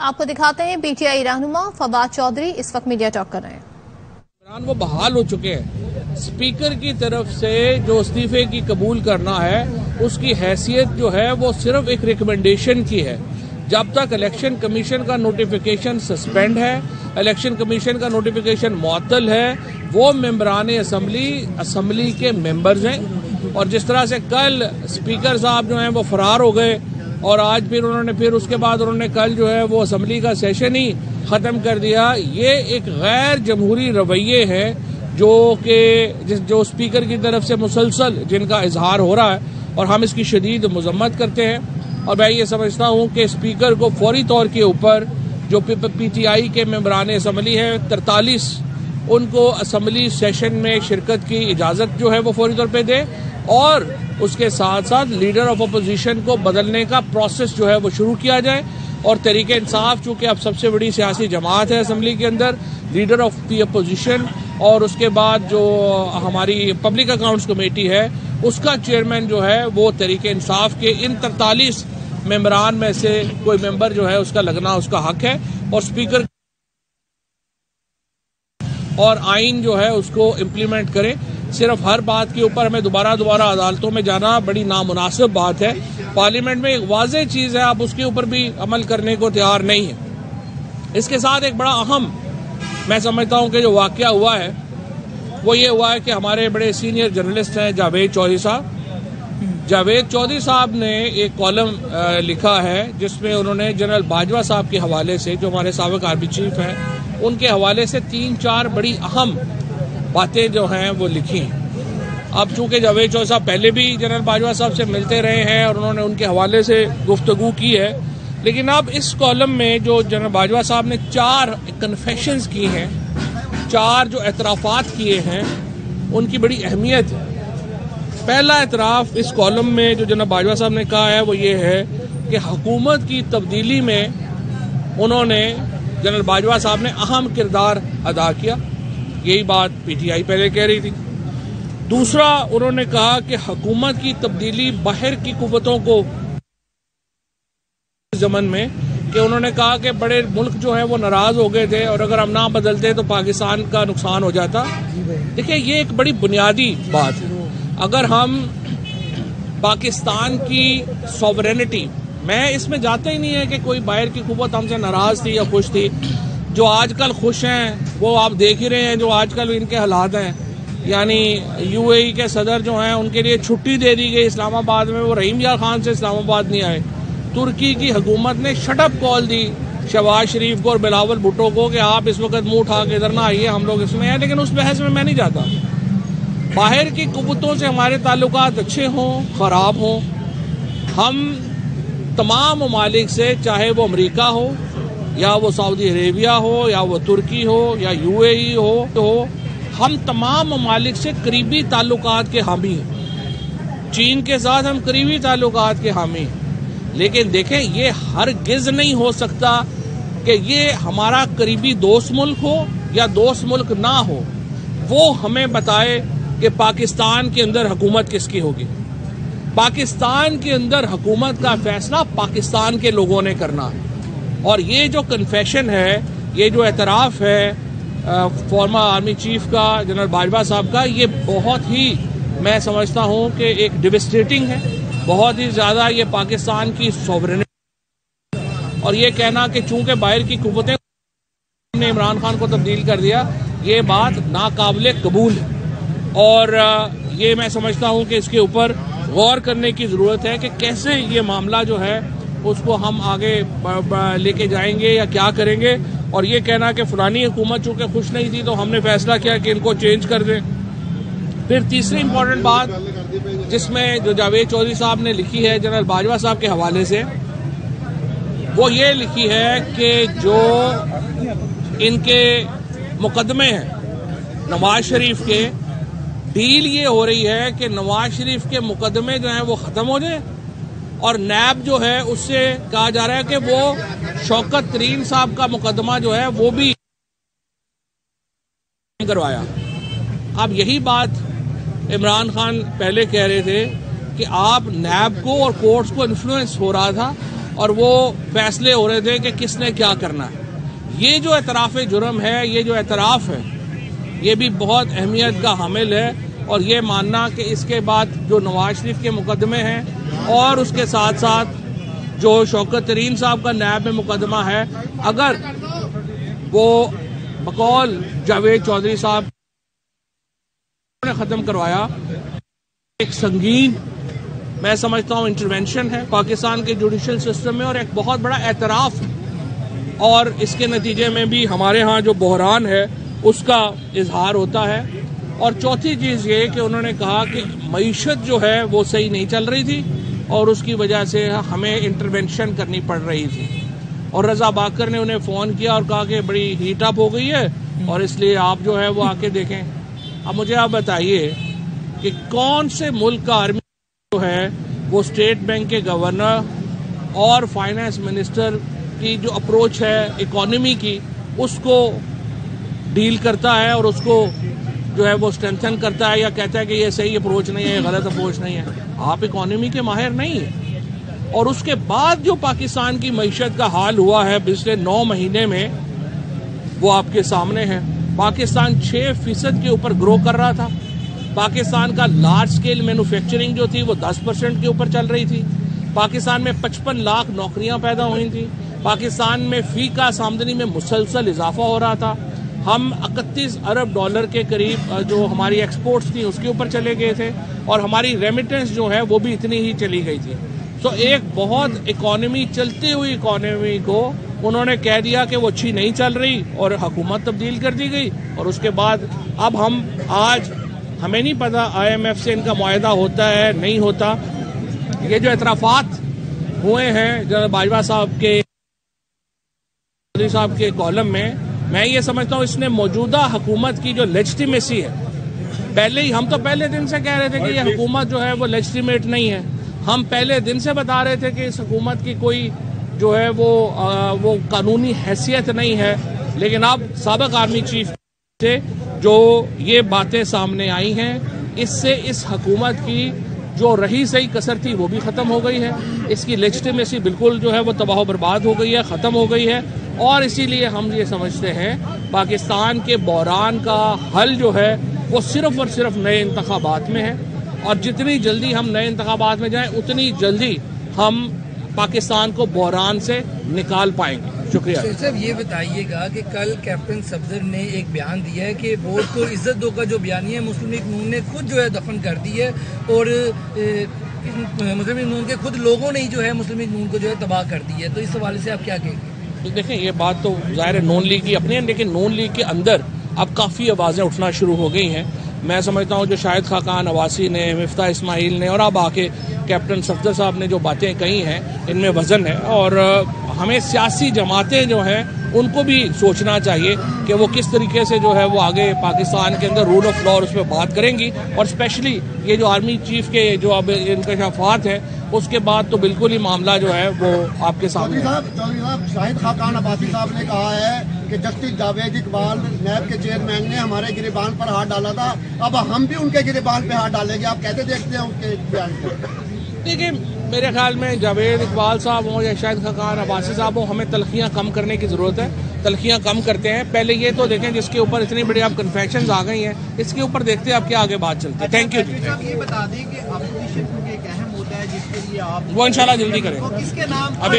आपको दिखाते हैं पीटीआई रहनुमा फवाद चौधरी इस वक्त मीडिया टॉक कर रहे हैं। वो बहाल हो चुके हैं। स्पीकर की तरफ से जो इस्तीफे की कबूल करना है उसकी हैसियत जो है वो सिर्फ एक रिकमेंडेशन की है। जब तक इलेक्शन कमीशन का नोटिफिकेशन सस्पेंड है, इलेक्शन कमीशन का नोटिफिकेशन मुअत्तल है, वो मेंबरान असम्बली के मेंबर्स हैं। और जिस तरह से कल स्पीकर साहब जो हैं वो फरार हो गए और आज फिर उसके बाद उन्होंने कल जो है वो असम्बली का सेशन ही खत्म कर दिया। ये एक गैर जमहूरी रवैये है जो स्पीकर की तरफ से मुसलसल जिनका इजहार हो रहा है और हम इसकी शदीद मजम्मत करते हैं। और मैं ये समझता हूँ कि स्पीकर को फौरी तौर के ऊपर जो पीटीआई के मेंबरान असम्बली है 43 उनको असम्बली सेशन में शिरकत की इजाज़त जो है वो फौरी तौर पे दे और उसके साथ साथ लीडर ऑफ अपोजिशन को बदलने का प्रोसेस जो है वो शुरू किया जाए। और तरीके इंसाफ चूंकि अब सबसे बड़ी सियासी जमात है असम्बली के अंदर, लीडर ऑफ द अपोजिशन और उसके बाद जो हमारी पब्लिक अकाउंट्स कमेटी है उसका चेयरमैन जो है वो तरीके इंसाफ के इन 43 मेंबरान में से कोई मेंबर जो है उसका लगना उसका हक है। और स्पीकर और आइन जो है उसको इम्प्लीमेंट करें। सिर्फ हर बात के ऊपर हमें दोबारा अदालतों में जाना बड़ी नामुनासिब बात है। पार्लियामेंट में एक वाज़ेह चीज़ है, आप उसके ऊपर भी अमल करने को तैयार नहीं है। इसके साथ एक बड़ा अहम मैं समझता हूं कि जो वाकया हुआ है वो ये हुआ है कि हमारे बड़े सीनियर जर्नलिस्ट हैं जावेद चौधरी साहब ने एक कॉलम लिखा है जिसमें उन्होंने जनरल बाजवा साहब के हवाले से, जो हमारे साबिक आर्मी चीफ हैं, उनके हवाले से 3-4 बड़ी अहम बातें जो हैं वो लिखी हैं। अब चूंकि जावेद चौधरी साहब पहले भी जनरल बाजवा साहब से मिलते रहे हैं और उन्होंने उनके हवाले से गुफ्तगू की है, लेकिन अब इस कॉलम में जो जनरल बाजवा साहब ने 4 कन्फेशंस की हैं, 4 जो एतराफ़ात किए हैं, उनकी बड़ी अहमियत है। पहला एतराफ़ इस कॉलम में जो जनरल बाजवा साहब ने कहा है वो ये है कि हुकूमत की तब्दीली में उन्होंने जनरल बाजवा साहब ने अहम किरदार अदा किया। यही बात पीटीआई पहले कह रही थी। दूसरा, उन्होंने कहा कि हुकूमत की तब्दीली बाहर की कुव्वतों को ज़मन में कि उन्होंने कहा कि बड़े मुल्क जो है वो नाराज हो गए थे और अगर हम ना बदलते तो पाकिस्तान का नुकसान हो जाता। देखिए, ये एक बड़ी बुनियादी बात है। अगर हम पाकिस्तान की सॉवरेनिटी, मैं इसमें जाता ही नहीं है कि कोई बाहर की कुव्वत हमसे नाराज थी या खुश थी। जो आजकल खुश हैं वो आप देख ही रहे हैं जो आजकल इनके हालात हैं। यानी यूएई के सदर जो हैं उनके लिए छुट्टी दे दी गई इस्लामाबाद में, वो रहीम यार खान से इस्लामाबाद नहीं आए। तुर्की की हुकूमत ने शटअप कॉल दी शहबाज शरीफ को और बिलावल भुट्टो को कि आप इस वक्त मुंह उठा के इधर ना आइए, हम लोग इसमें हैं। लेकिन उस बहस में मैं नहीं जाता। बाहर की कुव्वतों से हमारे ताल्लुकात अच्छे हों ख़राब हों, हम तमाम ममालिक से, चाहे वो अमरीका हो या वो सऊदी अरेबिया हो या वो तुर्की हो या यूएई हो, हम तमाम ममालिक से करीबी ताल्लुकात के हामी हैं। चीन के साथ हम करीबी ताल्लुकात के हामी हैं। लेकिन देखें, ये हरगिज़ नहीं हो सकता कि ये हमारा करीबी दोस्त मुल्क हो या दोस्त मुल्क ना हो। वो हमें बताए कि पाकिस्तान के अंदर हुकूमत किसकी होगी। पाकिस्तान के अंदर हुकूमत का फैसला पाकिस्तान के लोगों ने करना है। और ये जो कन्फेशन है, ये जो एतराफ़ है फॉर्मर आर्मी चीफ का, जनरल बाजवा साहब का, ये बहुत ही मैं समझता हूँ कि एक डिवास्टेटिंग है, बहुत ही ज़्यादा ये पाकिस्तान की सॉवरेनिटी। और ये कहना कि चूंकि बाहर की कुव्वतें ने इमरान खान को तब्दील कर दिया, ये बात नाकाबिले कबूल है। और ये मैं समझता हूँ कि इसके ऊपर गौर करने की ज़रूरत है कि कैसे ये मामला जो है उसको हम आगे लेके जाएंगे या क्या करेंगे। और ये कहना कि फलानी हुकूमत चूँकि खुश नहीं थी तो हमने फैसला किया कि इनको चेंज कर दें। फिर तीसरी इम्पोर्टेंट बात जिसमें जो जावेद चौधरी साहब ने लिखी है जनरल बाजवा साहब के हवाले से, वो ये लिखी है कि जो इनके मुकदमे हैं नवाज शरीफ के, डील ये हो रही है कि नवाज शरीफ के मुकदमे जो हैं वो ख़त्म हो जाए और नैब जो है उससे कहा जा रहा है कि वो शौकत तरीन साहब का मुकदमा जो है वो भी करवाया। अब यही बात इमरान खान पहले कह रहे थे कि आप नैब को और कोर्ट्स को इन्फ्लुएंस हो रहा था और वो फैसले हो रहे थे कि किसने क्या करना है। ये जो एतराफ़ जुर्म है, ये जो एतराफ़ है, ये भी बहुत अहमियत का हामिल है। और ये मानना कि इसके बाद जो नवाज शरीफ के मुकदमे हैं और उसके साथ साथ जो शौकत तरीन साहब का नैब में मुकदमा है, अगर वो बकौल जावेद चौधरी साहब ने ख़त्म करवाया, एक संगीन मैं समझता हूँ इंटरवेंशन है पाकिस्तान के जुडिशल सिस्टम में और एक बहुत बड़ा एतराफ़ है। और इसके नतीजे में भी हमारे यहाँ जो बहरान है उसका इजहार होता है। और चौथी चीज़ ये कि उन्होंने कहा कि मईशत जो है वो सही नहीं चल रही थी और उसकी वजह से हमें इंटरवेंशन करनी पड़ रही थी। और रज़ा बाकर ने उन्हें फ़ोन किया और कहा कि बड़ी हीट अप हो गई है और इसलिए आप जो है वो आके देखें। अब मुझे आप बताइए कि कौन से मुल्क का आर्मी जो है वो स्टेट बैंक के गवर्नर और फाइनेंस मिनिस्टर की जो अप्रोच है इकोनॉमी की उसको डील करता है और उसको जो है वो स्ट्रेंथन करता है या कहता है कि ये सही अप्रोच नहीं है, ये गलत अप्रोच नहीं है। आप इकोनॉमी के माहिर नहीं है। और उसके बाद जो पाकिस्तान की मईशत का हाल हुआ है पिछले 9 महीने में वो आपके सामने है। पाकिस्तान 6% के ऊपर ग्रो कर रहा था। पाकिस्तान का लार्ज स्केल मैन्युफैक्चरिंग जो थी वो 10% के ऊपर चल रही थी। पाकिस्तान में 55 लाख नौकरियां पैदा हुई थी। पाकिस्तान में फी का आमदनी में मुसलसल इजाफा हो रहा था। हम 31 अरब डॉलर के करीब जो हमारी एक्सपोर्ट्स थी उसके ऊपर चले गए थे और हमारी रेमिटेंस जो है वो भी इतनी ही चली गई थी। तो एक बहुत इकोनॉमी, चलती हुई इकोनॉमी को उन्होंने कह दिया कि वो अच्छी नहीं चल रही और हुकूमत तब्दील कर दी गई। और उसके बाद अब हम आज हमें नहीं पता IMF से इनका मुआहदा होता है नहीं होता। ये जो एतराफ़ात हुए हैं जनरल बाजवा साहब के कॉलम में, मैं ये समझता हूँ इसने मौजूदा हुकूमत की जो लेजिटिमेसी है, पहले ही हम तो पहले दिन से कह रहे थे कि ये हुकूमत जो है वो लेजिटिमेट नहीं है। हम पहले दिन से बता रहे थे कि इस हुकूमत की कोई जो है वो कानूनी हैसियत नहीं है। लेकिन अब साबिक़ आर्मी चीफ से जो ये बातें सामने आई हैं, इससे इस हुकूमत की जो रही सही कसर थी वो भी ख़त्म हो गई है। इसकी लेजिटिमेसी बिल्कुल जो है वो तबाह बर्बाद हो गई है, ख़त्म हो गई है। और इसीलिए हम ये समझते हैं पाकिस्तान के बहरान का हल जो है वो सिर्फ और सिर्फ नए इंतखाबात में है। और जितनी जल्दी हम नए इंतखाबात में जाएं उतनी जल्दी हम पाकिस्तान को बहरान से निकाल पाएंगे। शुक्रिया। सिर्फ ये बताइएगा कि कल कैप्टन सफदर ने एक बयान दिया है कि वोट को इज्जत दो का जो बयानिया मुस्लिम लीग नून ने खुद जो है दफन कर दी है और मुस्लिम लीग नून के खुद लोगों ने ही जो है मुस्लिम लीग नून को जो है तबाह कर दी है। तो इस हवाले से आप क्या कहेंगे? तो देखें, ये बात तो ज़ाहिर है नून लीग की अपनी है, लेकिन नून लीग के अंदर अब काफ़ी आवाज़ें उठना शुरू हो गई हैं। मैं समझता हूँ जो शाहिद खाकान अवासी ने, मिफ्ता इस्माइल ने और अब आके कैप्टन सफदर साहब ने जो बातें कही हैं इनमें वज़न है। और हमें सियासी जमातें जो हैं उनको भी सोचना चाहिए कि वो किस तरीके से जो है वो आगे पाकिस्तान के अंदर रूल ऑफ लॉ उस पर बात करेंगी। और स्पेशली ये जो आर्मी चीफ के जो अब इंकशाफात हैं उसके बाद तो बिल्कुल ही मामला जो है वो आपके सामने है। चौधरी साहब, शाहिद खाकान अब्बासी साहब ने कहा है कि जस्टिस जावेद इकबाल नैब के चेयरमैन ने हमारे गिरबान पर हाथ डाला था, अब हम भी उनके गिरबान पे हाथ डालेंगे। आप कैसे देखते हैं उसके बयान को? देखिए, मेरे ख्याल में जावेद इकबाल साहब हों या शाहिद खाकान अब्बासी साहब हों, हमें तलखियाँ कम करने की ज़रूरत है। तलखियाँ कम करते हैं। पहले ये तो देखें जिसके ऊपर इतनी बड़ी आप कन्फेक्शंस आ गई हैं, इसके ऊपर देखते हैं आप क्या आगे बात चलती है। Thank you. ये बता दें कि अपोजिशन में एक अहम मुद्दा है जिसके लिए आप वो इंशाल्लाह जल्दी करें। किसके नाम अभी